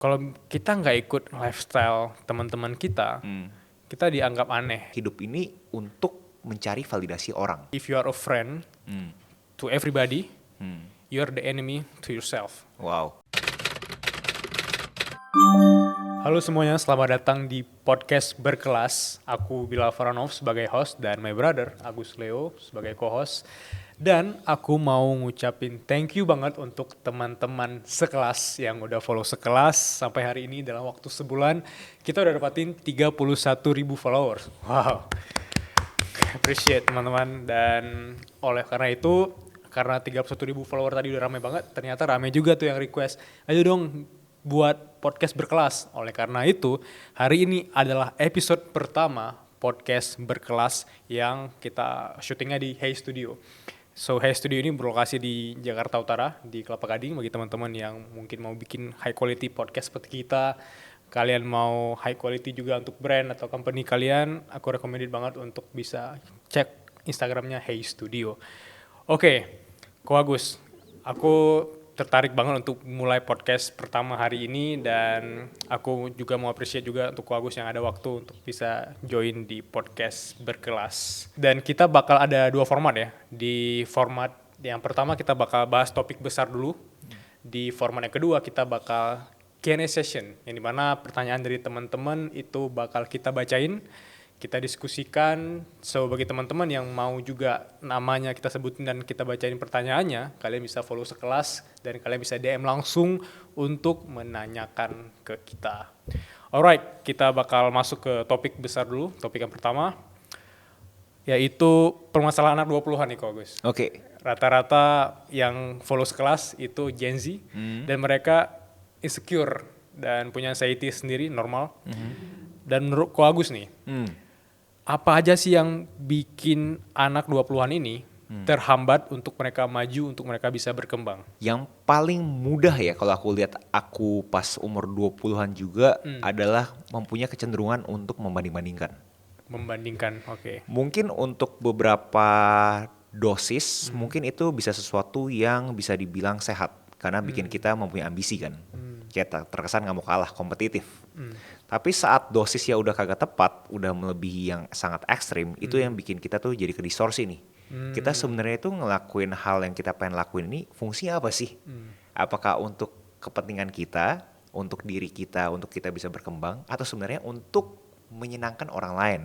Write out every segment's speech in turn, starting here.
Kalau kita nggak ikut lifestyle teman-teman kita, kita dianggap aneh. Hidup ini untuk mencari validasi orang. If you are a friend to everybody, you are the enemy to yourself. Wow. Halo semuanya, selamat datang di podcast Berkelas. Aku Bilal Faranov sebagai host dan my brother Agus Leo sebagai co-host. Dan aku mau ngucapin thank you banget untuk teman-teman sekelas yang udah follow sekelas sampai hari ini dalam waktu sebulan. Kita udah dapatin 31.000 followers. Wow. Appreciate teman-teman. Dan oleh karena itu, karena 31.000 follower tadi udah rame banget, ternyata rame juga tuh yang request, ayo dong buat podcast Berkelas. Oleh karena itu, hari ini adalah episode pertama podcast Berkelas yang kita syutingnya di Hey Studio. So Hey Studio ini berlokasi di Jakarta Utara, di Kelapa Gading. Bagi teman-teman yang mungkin mau bikin high quality podcast seperti kita, kalian mau high quality juga untuk brand atau company kalian, aku recommended banget untuk bisa cek Instagramnya Hey Studio. Oke, Ko Agus, aku tertarik banget untuk mulai podcast pertama hari ini, dan aku juga mau appreciate juga untuk Ko Agus yang ada waktu untuk bisa join di podcast Berkelas. Dan kita bakal ada 2 format ya. Di format yang pertama kita bakal bahas topik besar dulu. Di format yang kedua kita bakal Q&A session, yang dimana pertanyaan dari teman-teman itu bakal kita bacain, kita diskusikan. So bagi teman-teman yang mau juga namanya kita sebutin dan kita bacain pertanyaannya, kalian bisa follow sekelas dan kalian bisa DM langsung untuk menanyakan ke kita. Alright, kita bakal masuk ke topik besar dulu. Topik yang pertama yaitu permasalahan anak 20-an nih Ko Agus. Oke. Rata-rata yang follow sekelas itu Gen Z, dan mereka insecure dan punya anxiety sendiri, normal. Dan menurut Ko Agus nih, apa aja sih yang bikin anak 20-an ini terhambat untuk mereka maju, untuk mereka bisa berkembang? Yang paling mudah ya kalau aku lihat aku pas umur 20-an juga adalah mempunyai kecenderungan untuk membanding-bandingkan. Membandingkan, oke. Mungkin untuk beberapa dosis mungkin itu bisa sesuatu yang bisa dibilang sehat karena bikin kita mempunyai ambisi kan. Kita terkesan nggak mau kalah, kompetitif. Tapi saat dosisnya udah kagak tepat, udah melebihi yang sangat ekstrim, itu yang bikin kita tuh jadi kedistorsi nih. Kita sebenarnya itu ngelakuin hal yang kita pengen lakuin ini fungsinya apa sih? Apakah untuk kepentingan kita, untuk diri kita, untuk kita bisa berkembang, atau sebenarnya untuk menyenangkan orang lain,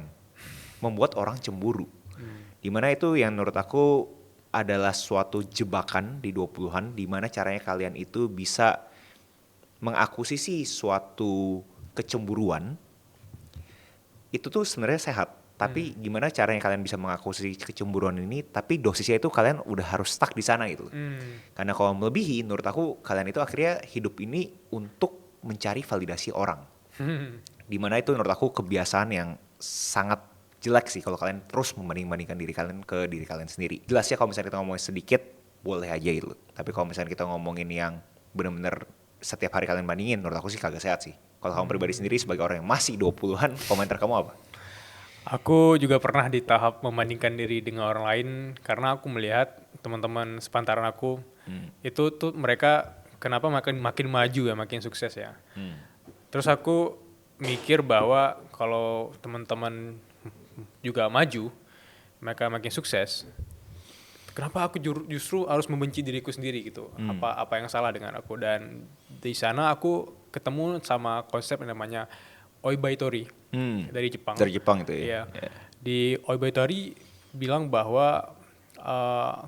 membuat orang cemburu. Dimana itu yang menurut aku adalah suatu jebakan di 20-an, dimana caranya kalian itu bisa mengakuisisi suatu kecemburuan, itu tuh sebenarnya sehat. Tapi gimana caranya kalian bisa mengakuisisi kecemburuan ini, tapi dosisnya itu kalian udah harus stuck di sana gitu. Karena kalau melebihi, menurut aku kalian itu akhirnya hidup ini untuk mencari validasi orang. Dimana itu menurut aku kebiasaan yang sangat jelek sih kalau kalian terus membanding-bandingkan diri kalian ke diri kalian sendiri. Jelas ya kalau misalnya kita ngomongin sedikit, boleh aja itu. Tapi kalau misalnya kita ngomongin yang benar-benar setiap hari kalian bandingin, menurut aku sih kagak sehat sih. Kalau kamu pribadi sendiri sebagai orang yang masih 20-an, komentar kamu apa? Aku juga pernah di tahap membandingkan diri dengan orang lain, karena aku melihat teman-teman sepantaran aku itu tuh mereka kenapa makin maju ya, makin sukses ya. Terus aku mikir bahwa kalau teman-teman juga maju, mereka makin sukses, kenapa aku justru harus membenci diriku sendiri gitu? Apa yang salah dengan aku? Dan di sana aku ketemu sama konsep yang namanya Oibaitori dari Jepang. Dari Jepang itu ya. Iya. Di Oibaitori bilang bahwa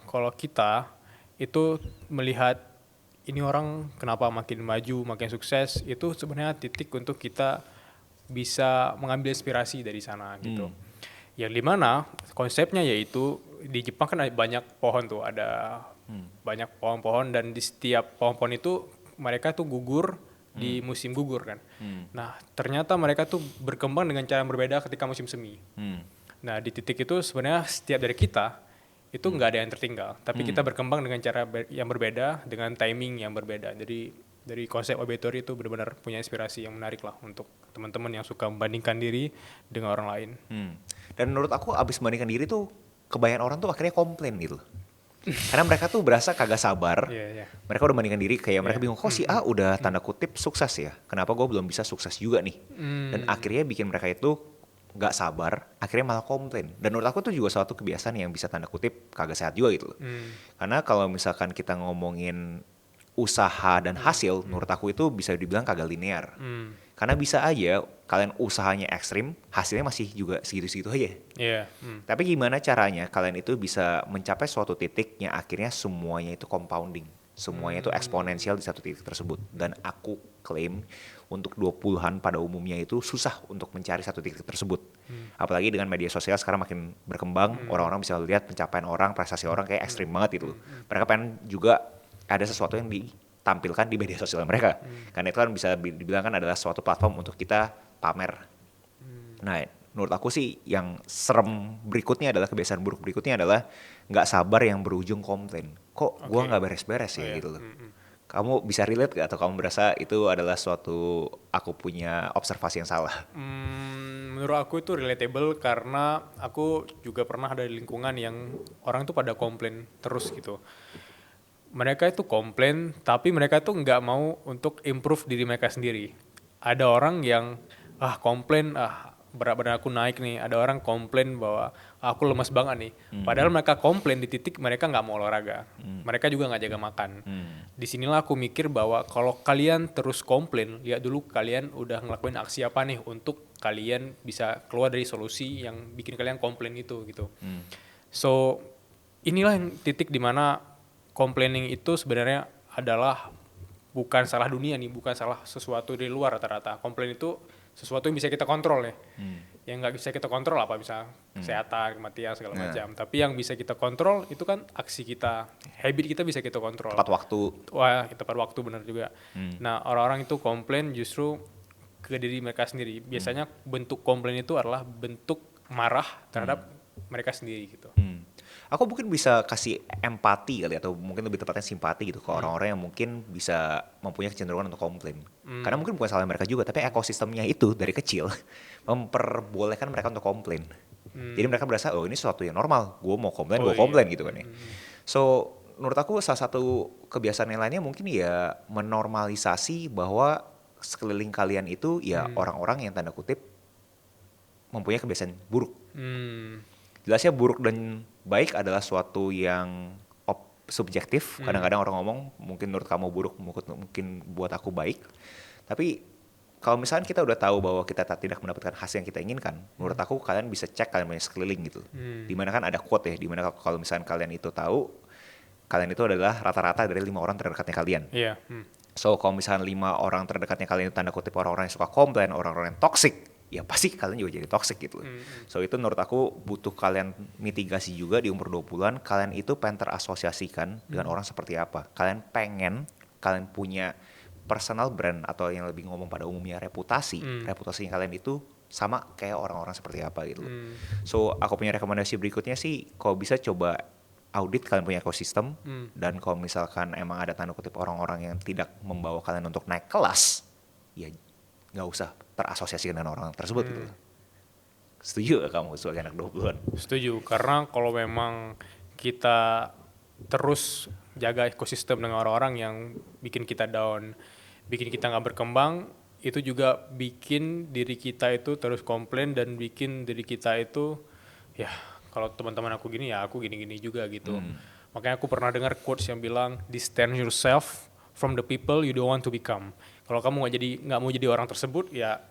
kalau kita itu melihat ini orang kenapa makin maju, makin sukses, itu sebenarnya titik untuk kita bisa mengambil inspirasi dari sana gitu. Yang dimana konsepnya yaitu di Jepang kan ada banyak pohon tuh, ada banyak pohon-pohon, dan di setiap pohon-pohon itu mereka tuh gugur di musim gugur kan. Nah ternyata mereka tuh berkembang dengan cara yang berbeda ketika musim semi. Nah di titik itu sebenarnya setiap dari kita itu nggak ada yang tertinggal, tapi kita berkembang dengan cara yang berbeda, dengan timing yang berbeda. Jadi dari konsep Oibaitori itu benar-benar punya inspirasi yang menarik lah untuk teman-teman yang suka membandingkan diri dengan orang lain. Dan menurut aku abis membandingkan diri tuh kebanyakan orang tuh akhirnya komplain gitu. Karena mereka tuh berasa kagak sabar. Iya, iya. Mereka udah bandingkan diri kayak mereka Iya. bingung, kok si A udah tanda kutip sukses ya? Kenapa gue belum bisa sukses juga nih? Dan Hmm. akhirnya bikin mereka itu nggak sabar, akhirnya malah komplain. Dan menurut aku tuh juga suatu kebiasaan yang bisa tanda kutip kagak sehat juga gitu loh. Hmm. Karena kalau misalkan kita ngomongin usaha dan hasil, menurut aku itu bisa dibilang kagak linear. Hmm. Karena bisa aja kalian usahanya ekstrim, hasilnya masih juga segitu-segitu aja. Iya. Hmm. Tapi gimana caranya kalian itu bisa mencapai suatu titik yang akhirnya semuanya itu compounding. Semuanya itu eksponensial di satu titik tersebut. Dan aku klaim untuk 20-an pada umumnya itu susah untuk mencari satu titik tersebut. Apalagi dengan media sosial sekarang makin berkembang, orang-orang bisa lihat pencapaian orang, prestasi orang kayak ekstrim banget gitu loh. Mereka pengen juga ada sesuatu yang ditampilkan di media sosial mereka. Karena itu kan bisa dibilang kan adalah suatu platform untuk kita pamer. Nah, menurut aku sih yang serem berikutnya adalah kebiasaan buruk berikutnya adalah nggak sabar yang berujung komplain. Kok gua Oke. nggak beres-beres ya Oh, iya. gitu loh. Kamu bisa relate gak atau kamu merasa itu adalah suatu aku punya observasi yang salah? Menurut aku itu relatable karena aku juga pernah ada di lingkungan yang orang tuh pada komplain terus gitu. Mereka itu komplain, tapi mereka tuh nggak mau untuk improve diri mereka sendiri. Ada orang yang komplain, berat badan aku naik nih. Ada orang komplain bahwa aku lemas banget nih. Padahal mereka komplain di titik mereka nggak mau olahraga. Mereka juga nggak jaga makan. Disinilah aku mikir bahwa kalau kalian terus komplain, lihat dulu kalian udah ngelakuin aksi apa nih untuk kalian bisa keluar dari solusi yang bikin kalian komplain itu gitu. So inilah yang titik dimana complaining itu sebenarnya adalah bukan salah dunia nih, bukan salah sesuatu dari luar rata-rata. Komplain itu sesuatu yang bisa kita kontrol ya. Yang nggak bisa kita kontrol apa, bisa kesehatan, kematian segala macam. Tapi yang bisa kita kontrol itu kan aksi kita, habit kita bisa kita kontrol. Tepat waktu. Wah, tepat waktu benar juga. Nah, orang-orang itu komplain justru ke diri mereka sendiri. Biasanya bentuk komplain itu adalah bentuk marah terhadap mereka sendiri gitu. Aku mungkin bisa kasih empati kali atau mungkin lebih tepatnya simpati gitu ke orang-orang yang mungkin bisa mempunyai kecenderungan untuk komplain. Karena mungkin bukan salah mereka juga, tapi ekosistemnya itu dari kecil memperbolehkan mereka untuk komplain. Jadi mereka berasa, oh ini sesuatu yang normal, gue mau komplain, gue komplain gitu kan ya. So menurut aku salah satu kebiasaan yang lainnya mungkin ya menormalisasi bahwa sekeliling kalian itu ya orang-orang yang tanda kutip mempunyai kebiasaan buruk. Jelasnya buruk dan baik adalah suatu yang subjektif. Kadang-kadang orang ngomong mungkin menurut kamu buruk, mungkin buat aku baik. Tapi kalau misalnya kita udah tahu bahwa kita tidak mendapatkan hasil yang kita inginkan, menurut aku kalian bisa cek kalian punya sekeliling gitu. Dimana kan ada quote ya, dimana kalau misalnya kalian itu tahu, kalian itu adalah rata-rata dari 5 orang terdekatnya kalian. Iya. So kalau misalnya 5 orang terdekatnya kalian itu tanda kutip orang-orang yang suka komplain, orang-orang yang toxic, ya pasti kalian juga jadi toxic gitu. So itu menurut aku butuh kalian mitigasi juga di umur 20-an, kalian itu pengen terasosiasikan dengan orang seperti apa. Kalian punya personal brand atau yang lebih ngomong pada umumnya reputasinya kalian itu sama kayak orang-orang seperti apa gitu. So aku punya rekomendasi berikutnya sih, kalau bisa coba audit kalian punya ekosistem, dan kalau misalkan emang ada tanda kutip orang-orang yang tidak membawa kalian untuk naik kelas, ya nggak usah terasosiasi dengan orang tersebut gitu. Setuju gak kamu sebagai anak 20-an? Setuju, karena kalau memang kita terus jaga ekosistem dengan orang-orang yang bikin kita down, bikin kita nggak berkembang, itu juga bikin diri kita itu terus komplain dan bikin diri kita itu, ya kalau teman-teman aku gini ya aku gini-gini juga gitu. Makanya aku pernah dengar quotes yang bilang, distance yourself from the people you don't want to become. Kalau kamu nggak mau jadi orang tersebut, ya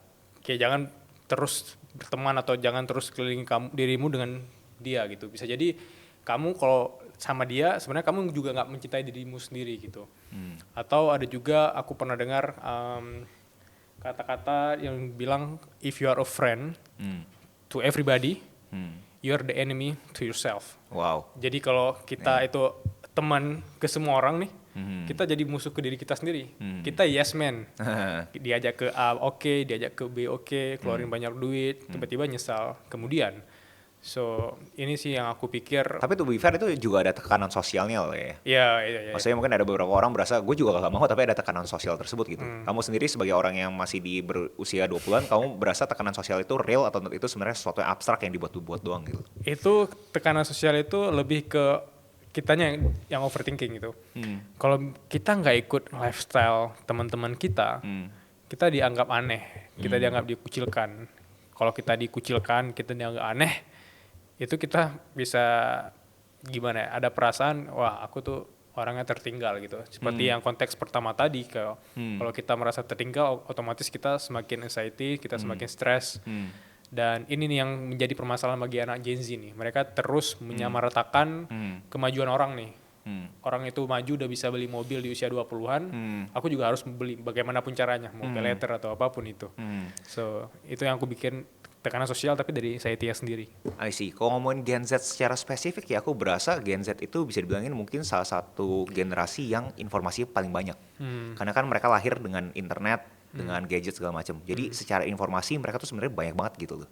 kayak jangan terus berteman atau jangan terus kelilingi dirimu dengan dia gitu. Bisa jadi kamu kalau sama dia sebenarnya kamu juga nggak mencintai dirimu sendiri gitu. Atau ada juga aku pernah dengar kata-kata yang bilang, if you are a friend to everybody, you are the enemy to yourself. Wow. Jadi kalau kita itu teman ke semua orang nih, kita jadi musuh ke diri kita sendiri. Kita yes man. Diajak ke A oke, diajak ke B oke, keluarin banyak duit, tiba-tiba nyesal kemudian. So ini sih yang aku pikir. Tapi to be fair itu juga ada tekanan sosialnya loh ya. Iya. Maksudnya mungkin ada beberapa orang berasa gue juga gak mau, tapi ada tekanan sosial tersebut gitu. Kamu sendiri sebagai orang yang masih di berusia 20-an, kamu berasa tekanan sosial itu real atau itu sebenarnya sesuatu yang abstrak yang dibuat-buat doang gitu? Itu tekanan sosial itu lebih ke kitanya yang overthinking gitu. Kalau kita nggak ikut lifestyle teman-teman kita, kita dianggap aneh, kita dianggap dikucilkan. Kalau kita dikucilkan, kita dianggap aneh, itu kita bisa gimana ya? Ada perasaan, wah aku tuh orangnya tertinggal gitu. Seperti yang konteks pertama tadi, kalau kita merasa tertinggal, otomatis kita semakin anxiety, kita semakin stres. Dan ini nih yang menjadi permasalahan bagi anak Gen Z nih. Mereka terus menyamaratakan kemajuan orang nih. Orang itu maju udah bisa beli mobil di usia 20-an, aku juga harus beli bagaimanapun caranya, mau pay later atau apapun itu. So, itu yang aku bikin tekanan sosial tapi dari saya Tia sendiri. I see. Kalau ngomongin Gen Z secara spesifik ya aku berasa Gen Z itu bisa dibilangin mungkin salah satu generasi yang informasinya paling banyak. Karena kan mereka lahir dengan internet, dengan gadget segala macam. Jadi secara informasi mereka tuh sebenarnya banyak banget gitu loh.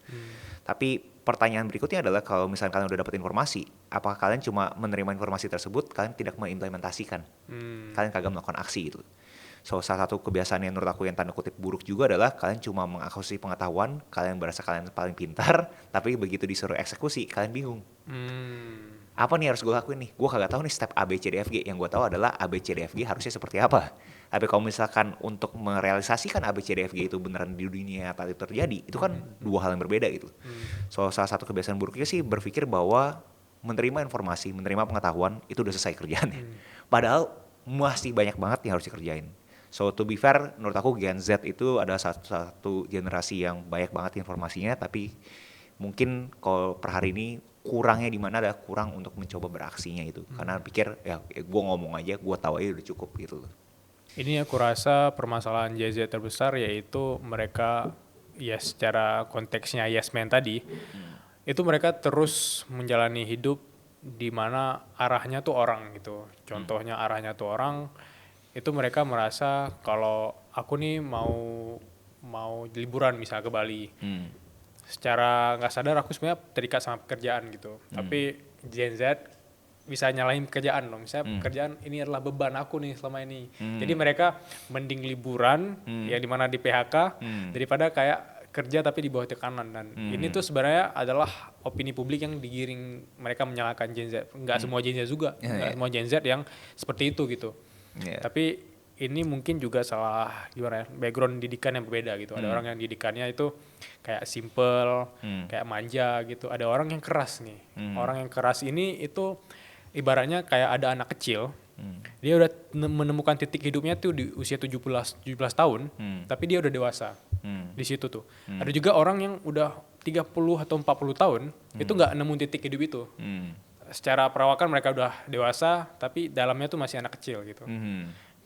Tapi pertanyaan berikutnya adalah kalau misalnya kalian udah dapat informasi, apakah kalian cuma menerima informasi tersebut, kalian tidak mengimplementasikan? Kalian kagak melakukan aksi gitu. So, salah satu kebiasaan yang menurut aku yang tanda kutip buruk juga adalah kalian cuma mengakuisisi pengetahuan, kalian berasa kalian paling pintar, tapi begitu disuruh eksekusi, kalian bingung. Apa nih harus gue lakuin nih? Gue kagak tahu nih step A, B, C, D, F, G. Yang gue tahu adalah A, B, C, D, F, G harusnya seperti apa. Tapi kalau misalkan untuk merealisasikan A, B, C, D, F, G itu beneran di dunia nyata itu terjadi, itu kan dua hal yang berbeda gitu. So, salah satu kebiasaan buruknya sih berpikir bahwa menerima informasi, menerima pengetahuan, itu udah selesai kerjaannya. Padahal masih banyak banget yang harus dikerjain. So, to be fair, menurut aku Gen Z itu adalah satu generasi yang banyak banget informasinya, tapi mungkin kalau per hari ini kurangnya di mana adalah kurang untuk mencoba beraksinya itu. Karena pikir ya gue ngomong aja, gue tahu aja udah cukup gitu loh. Ini aku rasa permasalahan Gen Z terbesar yaitu mereka ya secara konteksnya yes man tadi, itu mereka terus menjalani hidup di mana arahnya tuh orang gitu. Contohnya arahnya tuh orang, itu mereka merasa kalau aku nih mau liburan misalnya ke Bali. Secara nggak sadar aku sebenarnya terikat sama pekerjaan gitu. Tapi Gen Z bisa nyalahin pekerjaan loh. Misalnya pekerjaan ini adalah beban aku nih selama ini. Jadi mereka mending liburan yang dimana di PHK daripada kayak kerja tapi di bawah tekanan. Dan ini tuh sebenarnya adalah opini publik yang digiring mereka menyalahkan Gen Z. Nggak semua Gen Z juga. Nggak semua Gen Z yang seperti itu gitu. Tapi ini mungkin juga salah gimana ya, background didikan yang berbeda gitu. Ada orang yang didikannya itu kayak simple, kayak manja gitu. Ada orang yang keras nih. Orang yang keras ini itu ibaratnya kayak ada anak kecil. Dia udah menemukan titik hidupnya tuh di usia 17 tahun, tapi dia udah dewasa. Di situ tuh. Ada juga orang yang udah 30 atau 40 tahun, itu nggak nemu titik hidup itu. Secara perawakan mereka udah dewasa, tapi dalamnya tuh masih anak kecil gitu.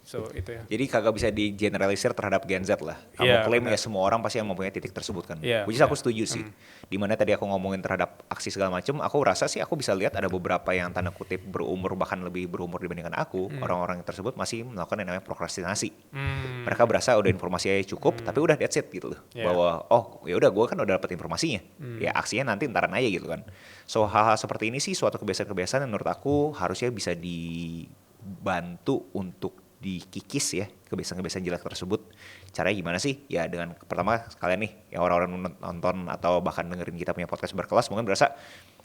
So, itu ya. Jadi kagak bisa digeneralisir terhadap Gen Z lah. Kamu klaim ya semua orang pasti yang mempunyai titik tersebut kan. Which is aku setuju sih. Dimana tadi aku ngomongin terhadap aksi segala macam, aku rasa sih aku bisa lihat ada beberapa yang tanda kutip berumur bahkan lebih berumur dibandingkan aku. Orang-orang tersebut masih melakukan yang namanya prokrastinasi. Mereka berasa udah informasinya cukup, tapi udah that's it gitu loh. Bahwa oh ya udah gue kan udah dapet informasinya. Ya aksinya nanti ntaran aja gitu kan. So hal-hal seperti ini sih suatu kebiasaan-kebiasaan yang menurut aku harusnya bisa dibantu untuk dikikis ya kebiasaan-kebiasaan jelek tersebut. Caranya gimana sih? Ya dengan pertama kalian nih yang orang-orang nonton atau bahkan dengerin kita punya podcast berkelas mungkin berasa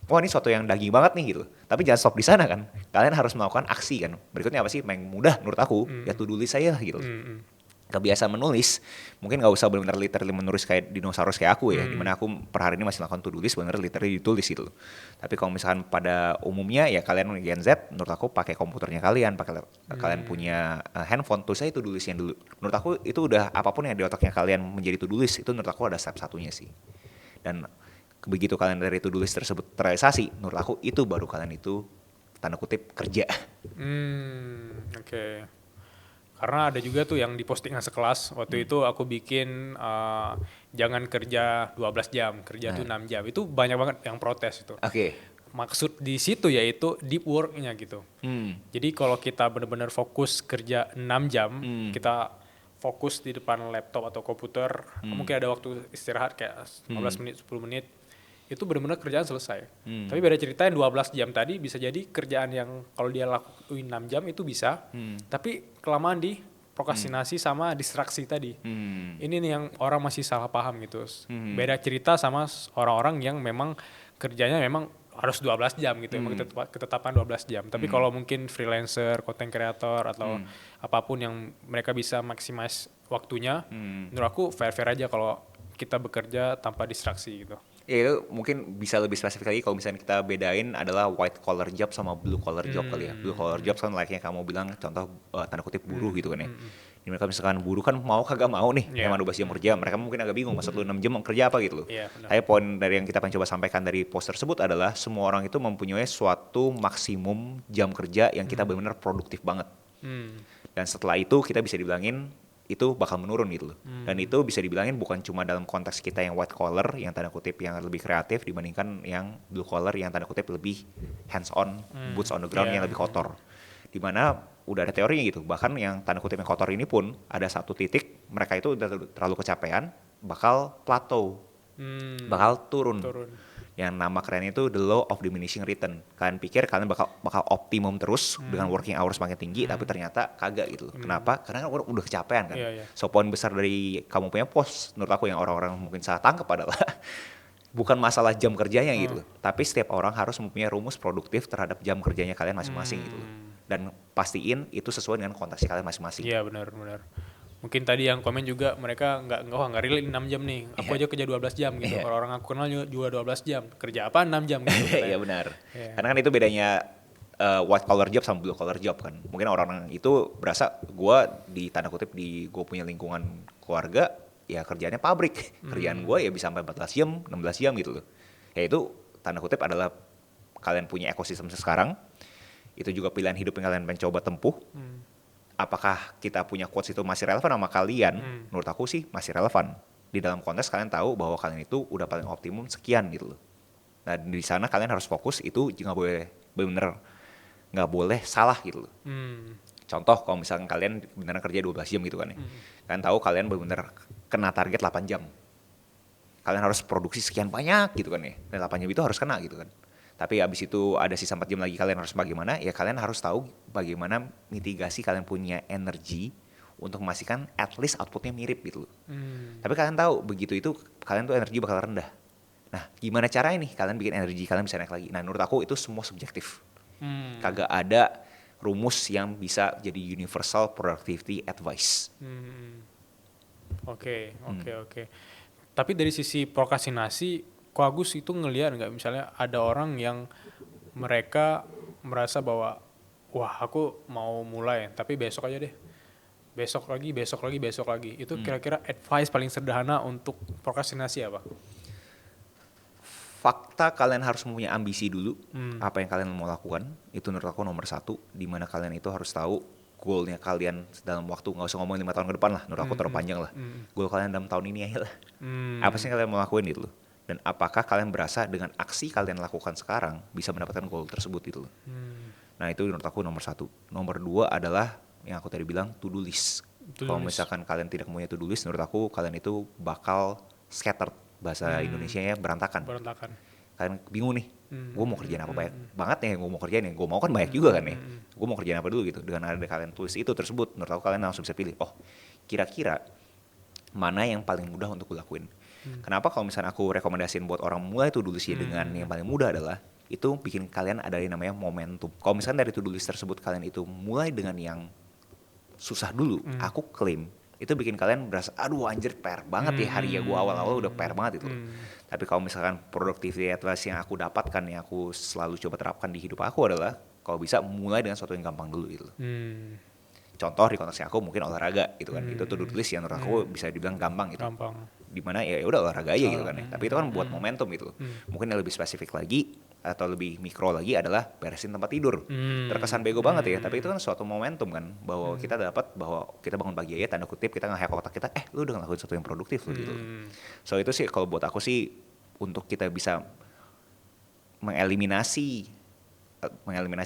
wah ini suatu yang daging banget nih gitu. Tapi jangan stop di sana kan. Kalian harus melakukan aksi kan. Berikutnya apa sih? Yang mudah menurut aku ya to-do list saya gitu. Kebiasaan menulis mungkin nggak usah benar-benar literally menulis kayak dinosaurus kayak aku ya, dimana aku per hari ini masih melakukan to-do list benar literally ditulis gitu. Tapi kalau misalkan pada umumnya ya kalian Gen Z, menurut aku pakai komputernya kalian, kalian punya handphone, tulis aja to-do listnya dulu. Menurut aku itu udah apapun yang di otaknya kalian menjadi to-do list itu menurut aku ada step satunya sih. Dan begitu kalian dari to-do list tersebut terrealisasi, menurut aku itu baru kalian itu tanda kutip kerja. Oke. Karena ada juga tuh yang di postingan sekelas, waktu itu aku bikin jangan kerja 12 jam, kerja tuh 6 jam. Itu banyak banget yang protes itu. Maksud di situ yaitu deep work-nya gitu. Jadi kalau kita benar-benar fokus kerja 6 jam, kita fokus di depan laptop atau komputer, mungkin ada waktu istirahat kayak 15 menit, 10 menit, itu benar-benar kerjaan selesai. Tapi beda cerita yang 12 jam tadi bisa jadi kerjaan yang kalau dia lakuin 6 jam itu bisa, tapi kelamaan di prokrastinasi sama distraksi tadi. Ini nih yang orang masih salah paham gitu. Beda cerita sama orang-orang yang memang kerjanya memang harus 12 jam gitu, emang ketetapan 12 jam. Tapi kalau mungkin freelancer, content creator atau apapun yang mereka bisa maximize waktunya, menurut aku fair-fair aja kalau kita bekerja tanpa distraksi gitu. Ya itu mungkin bisa lebih spesifik lagi kalau misalnya kita bedain adalah white collar job sama blue collar job kali ya. Blue collar job kan like-nya kamu bilang contoh tanda kutip buruh gitu kan ya. Dimana kalau misalkan buruh kan mau kagak mau nih, emang 12 jam kerja, mereka mungkin agak bingung maksud lu 6 jam kerja apa gitu loh. Tapi poin dari yang kita pengen coba sampaikan dari post tersebut adalah semua orang itu mempunyai suatu maksimum jam kerja yang kita benar-benar produktif banget. Dan setelah itu kita bisa dibilangin itu bakal menurun gitu loh. Dan itu bisa dibilangin bukan cuma dalam konteks kita yang white collar, yang tanda kutip yang lebih kreatif dibandingkan yang blue collar yang tanda kutip lebih hands on, boots on the ground yang lebih kotor. Dimana udah ada teorinya gitu, bahkan yang tanda kutip yang kotor ini pun ada satu titik mereka itu udah terlalu kecapean, bakal plateau, bakal turun. Yang nama kerennya itu the law of diminishing return. Kalian pikir kalian bakal optimum terus dengan working hours makin tinggi, tapi ternyata kagak gitu loh. Kenapa? Karena kan udah kecapean kan. So poin besar dari kamu punya post menurut aku yang orang-orang mungkin salah tangkap adalah bukan masalah jam kerjanya gitu loh, tapi setiap orang harus mempunyai rumus produktif terhadap jam kerjanya kalian masing-masing gitu loh. Dan pastiin itu sesuai dengan konteks kalian masing-masing. Iya benar. Mungkin tadi yang komen juga mereka nggak relate 6 jam nih. Aku aja kerja 12 jam gitu. Orang-orang aku kenal juga 12 jam. Kerja apa 6 jam gitu. Iya benar. Karena kan itu bedanya white collar job sama blue collar job kan. Mungkin orang-orang itu berasa gue di tanda kutip di gue punya lingkungan keluarga ya kerjaannya pabrik. Kerjaan gue ya bisa sampai 14 jam, 16 jam gitu loh. Ya itu tanda kutip adalah kalian punya ekosistem sekarang. Itu juga pilihan hidup yang kalian mencoba tempuh. Apakah kita punya quotes itu masih relevan sama kalian? Menurut aku sih masih relevan. Di dalam konteks kalian tahu bahwa kalian itu udah paling optimum sekian gitu loh. Nah di sana kalian harus fokus itu nggak boleh bener nggak boleh salah gitu loh. Contoh kalau misalkan kalian beneran kerja 12 jam gitu kan ya. Kalian tahu kalian bener-bener kena target 8 jam. Kalian harus produksi sekian banyak gitu kan ya. Dan 8 jam itu harus kena gitu kan. Tapi abis itu ada sisa 4 jam lagi kalian harus bagaimana, ya kalian harus tahu bagaimana mitigasi kalian punya energi untuk memastikan at least outputnya mirip gitu loh. Tapi kalian tahu begitu itu kalian tuh energi bakal rendah. Nah gimana caranya nih kalian bikin energi kalian bisa naik lagi. Nah menurut aku itu semua subjektif. Kagak ada rumus yang bisa jadi universal productivity advice. Oke. Tapi dari sisi prokrastinasi, Ko Agus itu ngelihat nggak misalnya ada orang yang mereka merasa bahwa wah aku mau mulai tapi besok aja deh, besok lagi. Itu kira-kira advice paling sederhana untuk prokrastinasi apa? Fakta kalian harus mempunyai ambisi dulu. Apa yang kalian mau lakukan itu menurut aku nomor 1. Dimana kalian itu harus tahu goalnya kalian dalam waktu, nggak usah ngomongin 5 tahun ke depan lah, menurut aku terlalu panjang lah. Goal kalian dalam tahun ini aja lah. Apa sih yang kalian mau lakuin gitu loh. Dan apakah kalian berasa dengan aksi kalian lakukan sekarang bisa mendapatkan goal tersebut gitu loh. Nah itu menurut aku nomor 1. Nomor 2 adalah yang aku tadi bilang to do list. Kalau misalkan kalian tidak mempunyai to do list, menurut aku kalian itu bakal scattered, bahasa Indonesianya berantakan. Kalian bingung nih, gue mau kerjain apa banget nih, gue mau kerjain gue mau kan banyak juga kan nih. Gue mau kerjain apa dulu gitu. Dengan ada kalian tulis itu tersebut, menurut aku kalian langsung bisa pilih, oh kira-kira mana yang paling mudah untuk gue lakuin. Kenapa kalau misalnya aku rekomendasiin buat orang mulai to do list dengan yang paling mudah adalah itu bikin kalian ada yang namanya momentum. Kalau misalnya dari to do list tersebut kalian itu mulai dengan yang susah dulu, aku klaim itu bikin kalian berasa aduh anjir PR banget ya hari ya gue awal-awal udah PR banget itu. Tapi kalau misalkan productivity advice yang aku dapatkan yang aku selalu coba terapkan di hidup aku adalah kalau bisa mulai dengan sesuatu yang gampang dulu gitu. Contoh di konteksnya aku mungkin olahraga gitu kan. Itu to do list yang menurut aku bisa dibilang gampang gitu. Dimana ya udah olahraga aja gitu kan ya. Tapi itu kan buat momentum gitu. Mungkin yang lebih spesifik lagi atau lebih mikro lagi adalah beresin tempat tidur. Terkesan bego banget ya, tapi itu kan suatu momentum kan bahwa kita dapat bahwa kita bangun pagi aja tanda kutip kita nge-hack otak kita, lu udah ngelakuin sesuatu yang produktif lu gitu. So itu sih kalau buat aku sih untuk kita bisa mengeliminasi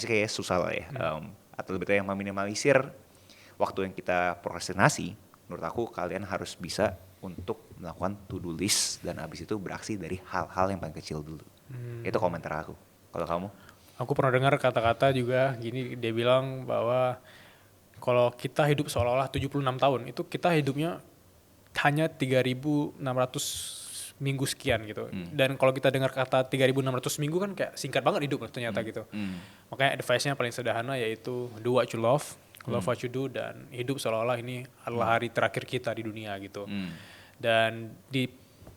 kayak susah lah ya. Atau lebih yang meminimalisir waktu yang kita prokrastinasi, menurut aku kalian harus bisa untuk melakukan to do list dan abis itu beraksi dari hal-hal yang paling kecil dulu. Itu komentar aku. Kalau kamu? Aku pernah dengar kata-kata juga gini, dia bilang bahwa kalau kita hidup seolah-olah 76 tahun, itu kita hidupnya hanya 3.600 minggu sekian gitu. Dan kalau kita dengar kata 3.600 minggu kan kayak singkat banget hidup ternyata gitu. Makanya advice-nya paling sederhana yaitu do what you love what you do, dan hidup seolah-olah ini adalah hari terakhir kita di dunia gitu. Dan di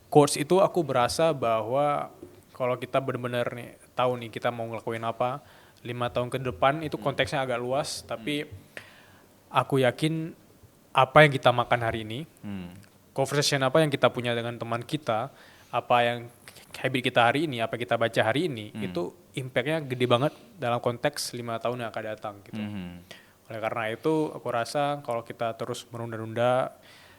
quotes itu aku berasa bahwa kalau kita benar-benar nih tahu nih kita mau ngelakuin apa 5 tahun ke depan, itu konteksnya agak luas, tapi aku yakin apa yang kita makan hari ini, conversation apa yang kita punya dengan teman kita, apa yang habit kita hari ini, apa yang kita baca hari ini, itu impact-nya gede banget dalam konteks 5 tahun yang akan datang gitu. Oleh karena itu aku rasa kalau kita terus menunda-nunda,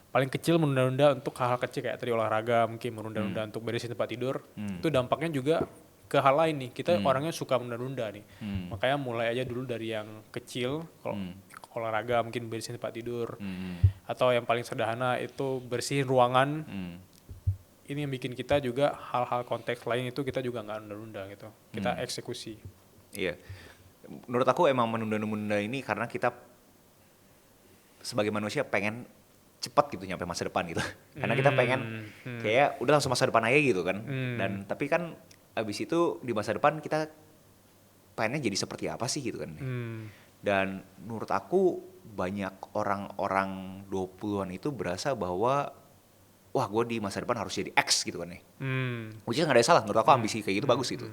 paling kecil menunda-nunda untuk hal-hal kecil kayak tadi olahraga, mungkin menunda-nunda untuk beresin tempat tidur, itu dampaknya juga ke hal lain nih. Kita orangnya suka menunda-nunda nih. Makanya mulai aja dulu dari yang kecil, kalau olahraga mungkin bersihin tempat tidur, atau yang paling sederhana itu bersihin ruangan. Ini yang bikin kita juga hal-hal konteks lain itu kita juga nggak nunda-nunda gitu. Kita eksekusi. Iya. Menurut aku emang menunda-nunda ini karena kita sebagai manusia pengen cepat gitu nyampe masa depan gitu. Karena kita pengen kayak udah langsung masa depan aja gitu kan. Dan tapi kan abis itu di masa depan kita pengennya jadi seperti apa sih gitu kan. Dan menurut aku banyak orang-orang 20-an itu berasa bahwa wah gue di masa depan harus jadi X gitu kan nih. Which is gak ada salah, menurut aku ambisi kayak gitu bagus gitu.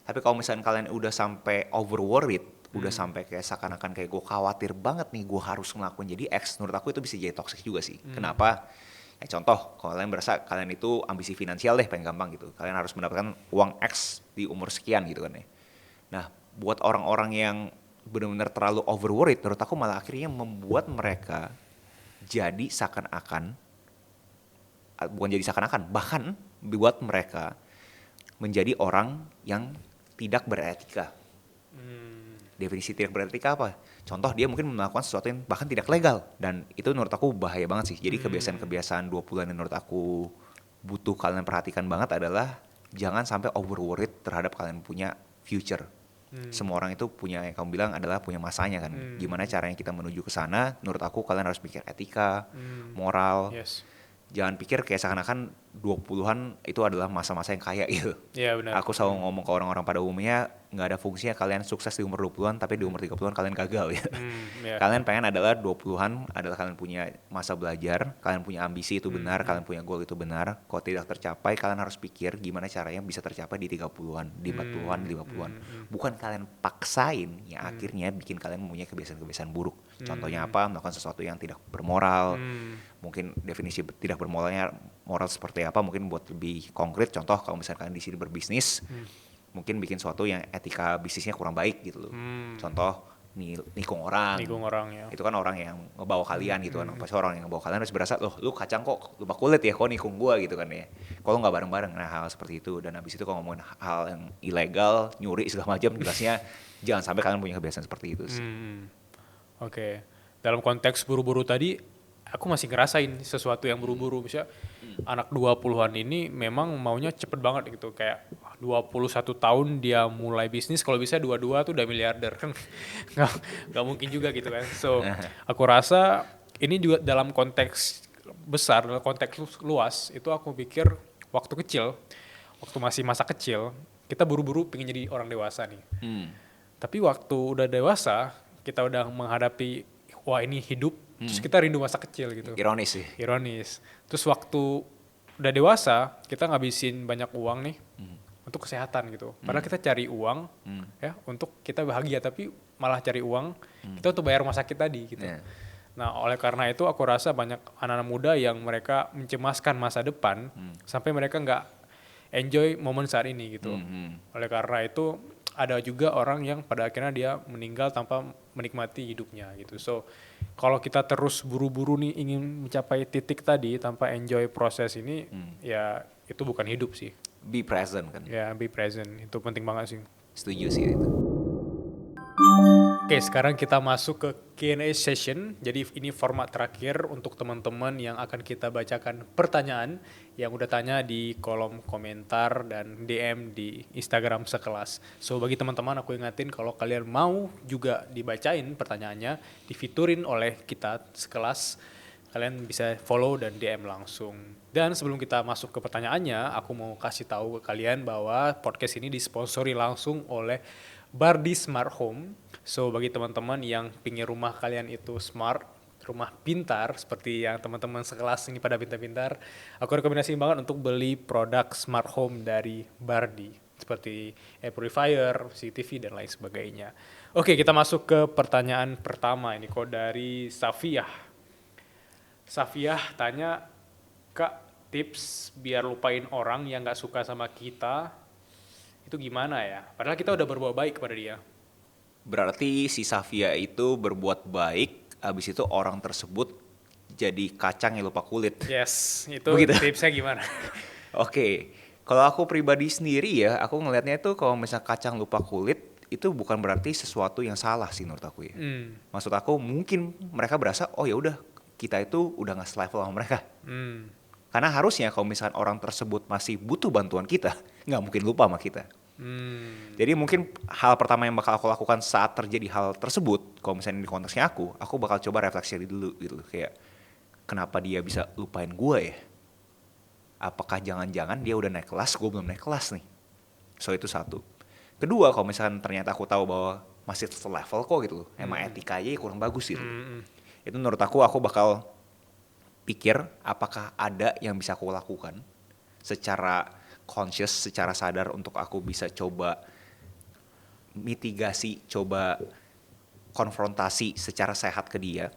Tapi kalau misalnya kalian udah sampai over worried, udah sampai kayak seakan-akan kayak gue khawatir banget nih gue harus ngelakuin jadi X, menurut aku itu bisa jadi toxic juga sih. Kenapa? Ya contoh, kalau kalian berasa kalian itu ambisi finansial deh, paling gampang gitu. Kalian harus mendapatkan uang X di umur sekian gitu kan ya. Nah, buat orang-orang yang benar-benar terlalu over worried, menurut aku malah akhirnya membuat mereka jadi seakan-akan, bukan jadi seakan-akan, bahkan buat mereka menjadi orang yang tidak beretika. Definisi tidak beretika apa? Contoh dia mungkin melakukan sesuatu yang bahkan tidak legal, dan itu menurut aku bahaya banget sih. Jadi kebiasaan-kebiasaan 20-an yang menurut aku butuh kalian perhatikan banget adalah jangan sampai over worried terhadap kalian punya future. Semua orang itu punya, yang kamu bilang adalah punya masanya kan. Gimana caranya kita menuju ke sana? Menurut aku kalian harus pikir etika, moral. Jangan pikir kayak seakan-akan 20-an itu adalah masa-masa yang kaya gitu. Iya benar. Aku selalu ngomong ke orang-orang pada umumnya, nggak ada fungsinya kalian sukses di umur 20-an, tapi di umur 30-an kalian gagal ya. Kalian pengen adalah 20-an, adalah kalian punya masa belajar, kalian punya ambisi itu benar, kalian punya goal itu benar. Kalau tidak tercapai, kalian harus pikir gimana caranya bisa tercapai di 30-an, di 40-an, di 50-an. Bukan kalian paksain, yang akhirnya bikin kalian mempunyai kebiasaan-kebiasaan buruk. Contohnya apa? Melakukan sesuatu yang tidak bermoral. Mungkin definisi tidak bermoralnya moral seperti apa? Mungkin buat lebih konkret, contoh kalau misalkan di sini berbisnis, mungkin bikin sesuatu yang etika bisnisnya kurang baik gitu loh. Contoh nikung orang ya. Itu kan orang yang ngebawa kalian gitu kan. Pasti orang yang ngebawa kalian harus berasa, loh lu kacang kok lupa kulit ya, kok nikung gua gitu kan ya. Kalau nggak bareng-bareng, nah hal seperti itu. Dan habis itu kalau ngomongin hal yang ilegal, nyuri segala macam, jelasnya jangan sampai kalian punya kebiasaan seperti itu sih. Oke. Dalam konteks buru-buru tadi, aku masih ngerasain sesuatu yang buru-buru. Misalnya anak 20-an ini memang maunya cepet banget gitu. Kayak 21 tahun dia mulai bisnis, kalau bisa 22 tuh udah miliarder. Kan nggak mungkin juga gitu kan. So, aku rasa ini juga dalam konteks besar, dalam konteks luas, itu aku pikir waktu kecil, waktu masih masa kecil, kita buru-buru pengen jadi orang dewasa nih. Tapi waktu udah dewasa, kita udah menghadapi, wah ini hidup, terus kita rindu masa kecil gitu. Ironis sih. Ironis. Terus waktu udah dewasa, kita ngabisin banyak uang nih untuk kesehatan gitu. Padahal kita cari uang ya untuk kita bahagia, tapi malah cari uang kita untuk bayar rumah sakit tadi gitu. Nah, oleh karena itu aku rasa banyak anak-anak muda yang mereka mencemaskan masa depan sampai mereka nggak enjoy momen saat ini gitu. Oleh karena itu ada juga orang yang pada akhirnya dia meninggal tanpa menikmati hidupnya gitu. So, kalau kita terus buru-buru nih ingin mencapai titik tadi tanpa enjoy proses ini, ya itu bukan hidup sih. Be present kan. Ya, be present. Itu penting banget sih. Setuju sih itu. Oke, sekarang kita masuk ke Q&A session. Jadi ini format terakhir untuk teman-teman yang akan kita bacakan pertanyaan yang udah tanya di kolom komentar dan DM di Instagram sekelas. So bagi teman-teman aku ingatin kalau kalian mau juga dibacain pertanyaannya, difiturin oleh kita sekelas, kalian bisa follow dan DM langsung. Dan sebelum kita masuk ke pertanyaannya, aku mau kasih tahu ke kalian bahwa podcast ini disponsori langsung oleh Bardi Smart Home. So bagi teman-teman yang pingin rumah kalian itu smart, rumah pintar seperti yang teman-teman sekelas ini pada pintar-pintar, aku rekomendasiin banget untuk beli produk smart home dari Bardi seperti air purifier, CCTV dan lain sebagainya. Oke, kita masuk ke pertanyaan pertama ini kok dari Safiah. Safiah tanya, Kak, tips biar lupain orang yang gak suka sama kita itu gimana ya? Padahal kita udah berbuat baik kepada dia. Berarti si Safia itu berbuat baik, abis itu orang tersebut jadi kacang yang lupa kulit. Yes, itu Begitu. tipsnya gimana? Oke, kalau aku pribadi sendiri ya, aku ngelihatnya itu kalau misalnya kacang lupa kulit, itu bukan berarti sesuatu yang salah sih menurut aku ya. Maksud aku mungkin mereka berasa, oh ya udah kita itu udah nggak selevel sama mereka. Karena harusnya kalau misalkan orang tersebut masih butuh bantuan kita, nggak mungkin lupa sama kita. Jadi mungkin hal pertama yang bakal aku lakukan saat terjadi hal tersebut, kalau misalnya di konteksnya aku bakal coba refleksi dulu gitu. Kayak, kenapa dia bisa lupain gue ya? Apakah jangan-jangan dia udah naik kelas, gue belum naik kelas nih? So itu satu. Kedua, kalau misalkan ternyata aku tahu bahwa masih selevel kok gitu, emang etikanya kurang bagus gitu. Itu menurut aku bakal pikir apakah ada yang bisa aku lakukan secara conscious, secara sadar untuk aku bisa coba mitigasi, coba konfrontasi secara sehat ke dia.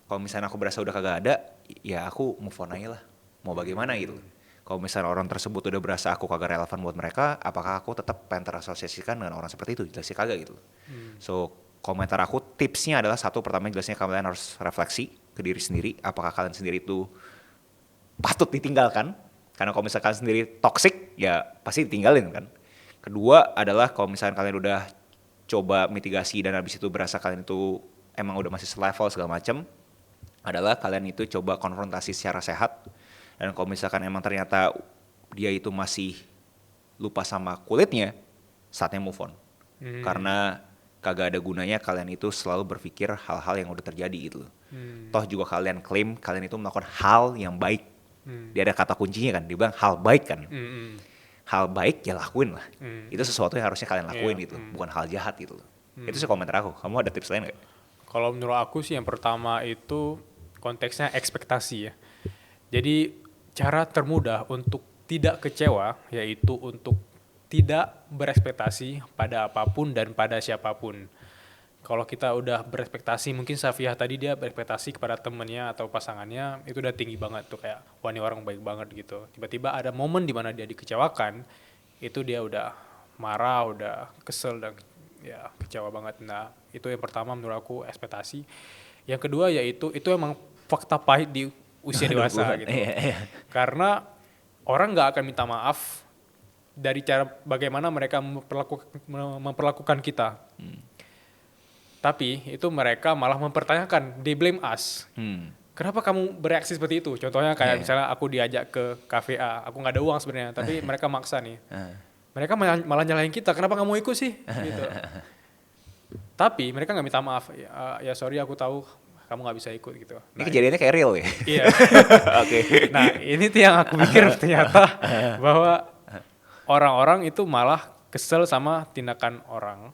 Kalau misalnya aku berasa udah kagak ada, ya aku move on aja lah. Mau bagaimana gitu. Kalau misalnya orang tersebut udah berasa aku kagak relevan buat mereka, apakah aku tetap pengen terasosiasikan dengan orang seperti itu? Jelasnya kagak gitu. So, komentar aku, tipsnya adalah satu, pertama jelasnya kalian harus refleksi ke diri sendiri. Apakah kalian sendiri itu patut ditinggalkan? Karena kalau misalkan kalian sendiri toxic, ya pasti ditinggalin kan. Kedua adalah kalau misalkan kalian udah coba mitigasi dan habis itu berasa kalian itu emang udah masih selevel segala macam, adalah kalian itu coba konfrontasi secara sehat. Dan kalau misalkan emang ternyata dia itu masih lupa sama kulitnya, saatnya move on. Karena kagak ada gunanya kalian itu selalu berpikir hal-hal yang udah terjadi gitu. Toh juga kalian klaim kalian itu melakukan hal yang baik. Dia ada kata kuncinya kan, dia bilang hal baik kan. Hal baik ya lakuin lah. Itu sesuatu yang harusnya kalian lakuin gitu, bukan hal jahat gitu. Itu sih komentar aku. Kamu ada tips lain gak? Kalau menurut aku sih yang pertama itu konteksnya ekspektasi ya. Jadi cara termudah untuk tidak kecewa yaitu untuk tidak berekspektasi pada apapun dan pada siapapun. Kalau kita udah berekspektasi, mungkin Safiah tadi dia berekspektasi kepada temennya atau pasangannya, itu udah tinggi banget tuh, kayak wah ini orang baik banget gitu. Tiba-tiba ada momen di mana dia dikecewakan, itu dia udah marah, udah kesel dan ya kecewa banget. Nah itu yang pertama menurut aku ekspektasi. Yang kedua yaitu itu emang fakta pahit di usia dewasa gitu. Karena orang nggak akan minta maaf dari cara bagaimana mereka memperlakukan kita. Tapi itu mereka malah mempertanyakan, they blame us. Kenapa kamu bereaksi seperti itu? Contohnya kayak misalnya aku diajak ke kafe A, aku nggak ada uang sebenarnya, tapi mereka maksa nih. Mereka malah nyalahin kita, kenapa kamu ikut sih? Gitu. Tapi mereka nggak minta maaf, ya sorry aku tahu kamu nggak bisa ikut gitu. Ini kejadiannya kayak real ya? Iya. Oke. Nah ini tuh yang aku pikir ternyata bahwa orang-orang itu malah kesel sama tindakan orang.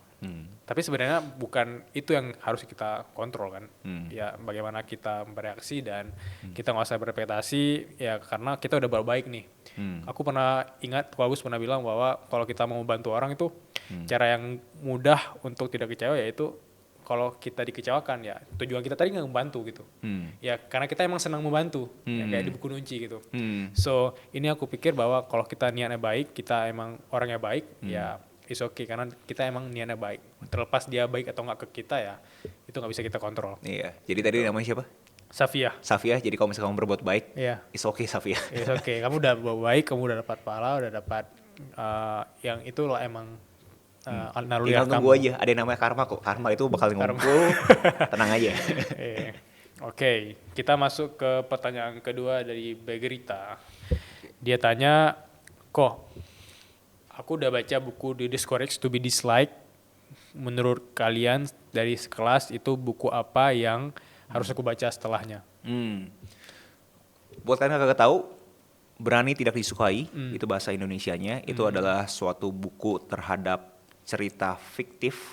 Tapi sebenarnya bukan itu yang harus kita kontrol kan. Ya bagaimana kita bereaksi dan kita nggak usah berepetasi ya karena kita udah baik nih. Aku pernah ingat Pak Agus pernah bilang bahwa kalau kita mau bantu orang itu cara yang mudah untuk tidak kecewa yaitu kalau kita dikecewakan ya tujuan kita tadi nggak membantu gitu. Ya karena kita emang senang membantu ya, kayak di buku Nunci gitu. So ini aku pikir bahwa kalau kita niatnya baik, kita emang orangnya baik ya it's okay karena kita emang niatnya baik. Terlepas dia baik atau nggak ke kita ya itu nggak bisa kita kontrol. Iya. Jadi tadi namanya siapa? Safia. Jadi kalau misalnya kamu berbuat baik, iya. it's okay Safia. It's okay. Kamu udah berbuat baik, kamu udah dapat pahala, udah dapat yang itulah emang naluriah Tinggal kamu. nunggu aja. Ada yang namanya karma kok. Karma itu bakal ngumpul. Tenang aja. Oke, kita masuk ke pertanyaan kedua dari Begerita. Dia tanya, kok aku udah baca buku The Discouraged to be Disliked. Menurut kalian dari sekelas itu buku apa yang harus aku baca setelahnya? buat kalian yang kagak tahu, Berani Tidak Disukai, itu bahasa Indonesianya, itu adalah suatu buku terhadap cerita fiktif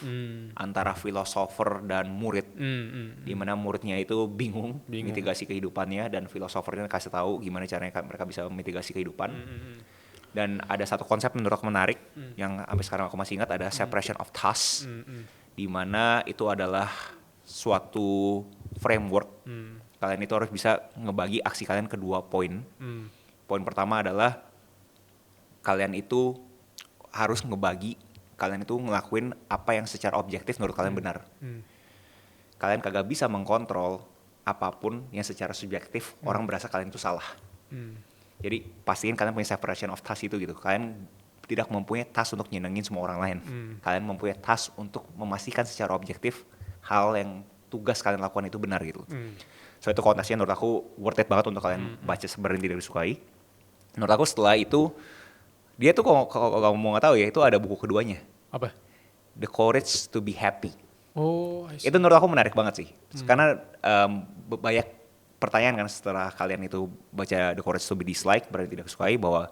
antara filosofer dan murid, di mana muridnya itu bingung mitigasi kehidupannya dan filosofernya kasih tahu gimana caranya mereka bisa mitigasi kehidupan. Dan ada satu konsep menurut aku menarik yang sampai sekarang aku masih ingat, ada separation of tasks, di mana itu adalah suatu framework. Kalian itu harus bisa ngebagi aksi kalian ke 2 poin. Poin pertama adalah kalian itu harus ngebagi, kalian itu ngelakuin apa yang secara objektif menurut kalian benar. Kalian kagak bisa mengkontrol apapun yang secara subjektif orang berasa kalian itu salah. Jadi pastiin kalian punya separation of task itu gitu. Kalian tidak mempunyai task untuk nyenengin semua orang lain. Kalian mempunyai task untuk memastikan secara objektif hal yang tugas kalian lakukan itu benar gitu. So itu konteksnya menurut aku worth it banget untuk kalian baca Berani Tidak Disukai. Menurut aku setelah itu, dia tuh kalau kamu mau nggak tahu ya, itu ada buku keduanya. Apa? The Courage to Be Happy. Oh, I see. Itu menurut aku menarik banget sih. Karena banyak pertanyaan kan setelah kalian itu baca The Courage to Be Disliked, Berani Tidak Disukai, bahwa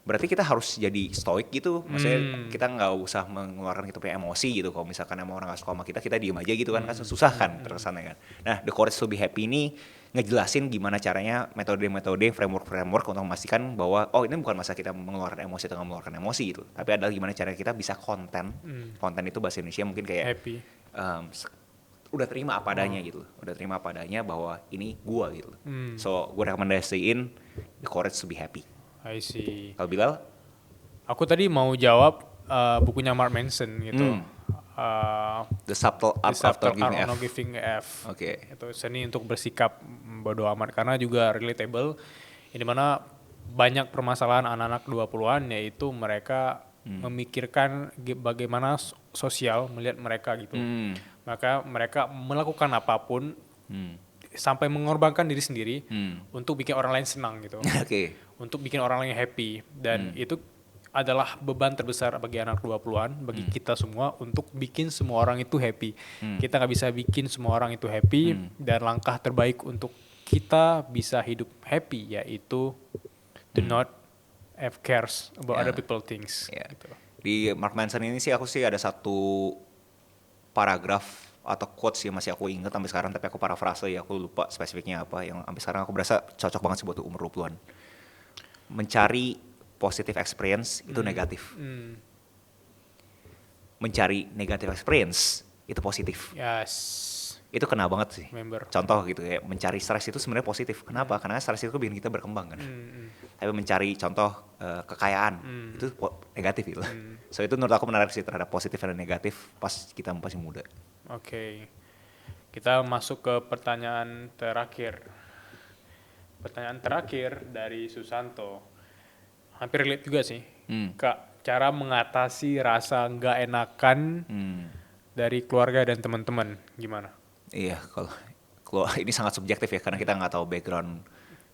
berarti kita harus jadi stoik gitu. Maksudnya kita nggak usah mengeluarkan kita punya emosi gitu. Kalau misalkan emang orang nggak suka sama kita diem aja gitu kan. Kan susah kan terkesannya kan. Nah, The Courage to Be Happy ini ngejelasin gimana caranya metode-metode, framework untuk memastikan bahwa oh ini bukan masa kita mengeluarkan emosi atau nggak mengeluarkan emosi gitu. Tapi adalah gimana caranya kita bisa konten. Konten itu bahasa Indonesia mungkin kayak Happy. udah terima apa adanya gitu. Udah terima apa adanya bahwa ini gua gitu. So, gue rekomendasiin The Courage to Be Happy. I see. Kalau Bilal? Aku tadi mau jawab bukunya Mark Manson gitu. The Subtle Art The Subtle of Giving Art F. of Giving F. Oke. Itu seni untuk bersikap bodo amat, karena juga relatable. Ini mana banyak permasalahan anak-anak 20-an, yaitu mereka memikirkan bagaimana sosial melihat mereka gitu. Maka mereka melakukan apapun sampai mengorbankan diri sendiri untuk bikin orang lain senang gitu. Oke. Untuk bikin orang lain happy, dan itu adalah beban terbesar bagi anak 20-an, bagi kita semua, untuk bikin semua orang itu happy. Kita nggak bisa bikin semua orang itu happy, dan langkah terbaik untuk kita bisa hidup happy yaitu do not have cares about other people things. Gitu. Di Mark Manson ini sih aku sih ada satu paragraf atau quotes yang masih aku ingat sampai sekarang, tapi aku parafrase ya, aku lupa spesifiknya apa, yang sampai sekarang aku berasa cocok banget sih buat umur 20-an. Mencari positive experience itu negatif. Mencari negative experience itu positif. Yes. Itu kena banget sih. Member. Contoh gitu ya, mencari stres itu sebenarnya positif. Kenapa? Karena stres itu bikin kita berkembang kan. Tapi mencari contoh kekayaan itu negatif gitu. So itu menurut aku menarik sih terhadap positif dan negatif pas kita masih muda. Oke. Kita masuk ke pertanyaan terakhir. Pertanyaan terakhir dari Susanto. Hampir relate juga sih. Kak, cara mengatasi rasa nggak enakan dari keluarga dan teman-teman gimana? Iya, kalau ini sangat subjektif ya, karena kita nggak tahu background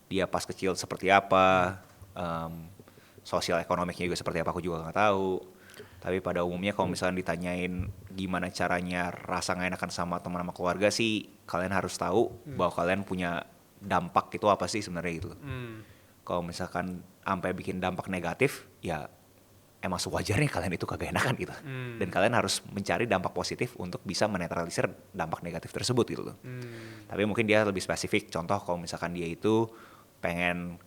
dia pas kecil seperti apa, sosial ekonomiknya juga seperti apa, aku juga nggak tahu. Tapi pada umumnya kalau misalnya ditanyain gimana caranya rasa nggak enakan sama teman sama keluarga sih, kalian harus tahu bahwa kalian punya dampak itu apa sih sebenarnya gitu. Kalau misalkan sampai bikin dampak negatif, ya emang sewajarnya kalian itu kagak enakan gitu. Dan kalian harus mencari dampak positif untuk bisa menetralisir dampak negatif tersebut gitu loh. Tapi mungkin dia lebih spesifik. Contoh kalau misalkan dia itu pengen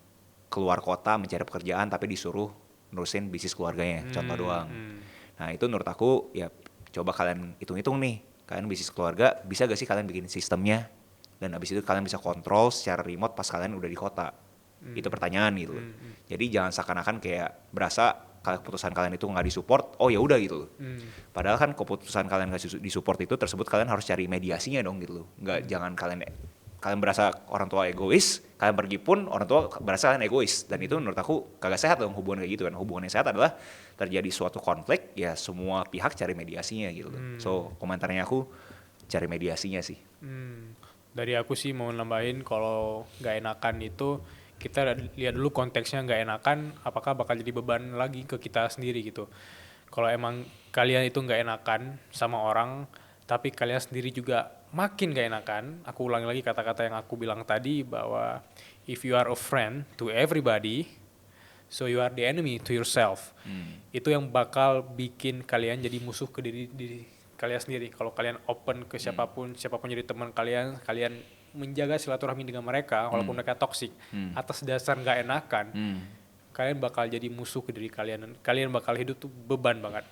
keluar kota mencari pekerjaan tapi disuruh nurusin bisnis keluarganya, contoh doang. Nah itu menurut aku ya coba kalian hitung-hitung nih. Kalian bisnis keluarga, bisa gak sih kalian bikin sistemnya? Dan abis itu kalian bisa kontrol secara remote pas kalian udah di kota. Itu pertanyaan gitu. Jadi jangan seakan-akan kayak berasa kalau keputusan kalian itu nggak disupport, oh ya udah gitu loh. Padahal kan keputusan kalian nggak disupport itu tersebut kalian harus cari mediasinya dong gitu loh. Nggak jangan kalian berasa orang tua egois, kalian pergi pun orang tua berasa kalian egois, dan itu menurut aku kagak sehat dong hubungan kayak gitu kan. Hubungan yang sehat adalah terjadi suatu konflik ya semua pihak cari mediasinya gitu loh. So komentarnya aku cari mediasinya sih. Dari aku sih mau nambahin, kalau nggak enakan itu kita lihat dulu konteksnya. Nggak enakan apakah bakal jadi beban lagi ke kita sendiri gitu. Kalau emang kalian itu nggak enakan sama orang tapi kalian sendiri juga makin gak enakan, aku ulangi lagi kata-kata yang aku bilang tadi, bahwa if you are a friend to everybody, so you are the enemy to yourself. Itu yang bakal bikin kalian jadi musuh ke diri kalian sendiri. Kalau kalian open ke siapapun jadi teman kalian, kalian menjaga silaturahmi dengan mereka, walaupun mereka toksik, atas dasar nggak enakan, kalian bakal jadi musuh ke diri kalian. Dan kalian bakal hidup tuh beban banget.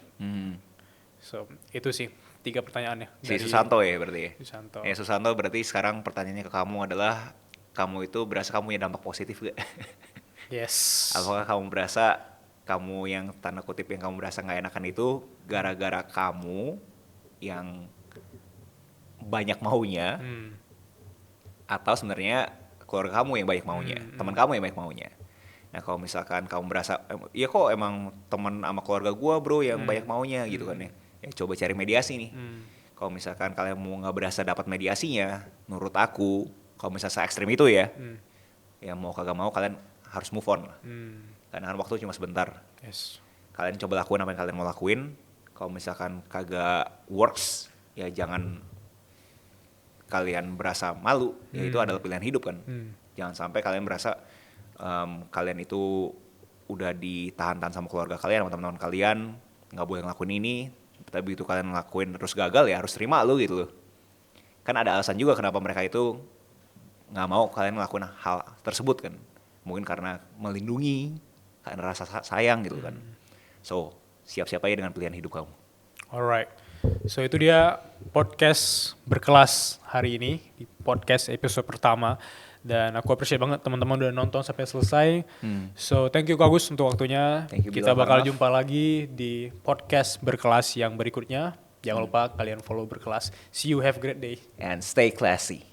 So itu sih 3 pertanyaannya. Si Susanto ya berarti. Susanto. Ya Susanto berarti sekarang pertanyaannya ke kamu adalah, kamu itu berasa kamu punya dampak positif gak? Yes. Apakah kamu berasa kamu yang tanda kutip yang kamu berasa nggak enakan itu gara-gara kamu yang banyak maunya, atau sebenarnya keluarga kamu yang banyak maunya, teman kamu yang banyak maunya? Nah kalau misalkan kamu berasa, iya kok emang teman sama keluarga gue bro yang banyak maunya gitu kan ya, coba cari mediasi nih. Kalau misalkan kalian mau nggak berasa dapat mediasinya, menurut aku kalau misalnya se-ekstrim itu ya, ya mau kagak mau kalian harus move on lah. Karena waktu cuma sebentar. Yes. Kalian coba lakuin apa yang kalian mau lakuin. Kalau misalkan kagak works, ya jangan kalian berasa malu. Ya itu adalah pilihan hidup kan. Jangan sampai kalian berasa kalian itu udah ditahan-tahan sama keluarga kalian, sama teman-teman kalian, nggak boleh ngelakuin ini. Tapi begitu kalian ngelakuin terus gagal, ya harus terima lu gitu loh. Kan ada alasan juga kenapa mereka itu nggak mau kalian ngelakuin hal tersebut kan. Mungkin karena melindungi, karena rasa sayang gitu kan. So, siap-siap aja dengan pilihan hidup kamu. Alright. So itu dia podcast berkelas hari ini, di podcast episode pertama. Dan aku appreciate banget teman-teman udah nonton sampai selesai. So thank you Kak Agus untuk waktunya. Thank you, Kita Bilal bakal Farnaf. jumpa lagi di podcast berkelas yang berikutnya. Jangan lupa kalian follow berkelas. See you, have a great day. And stay classy.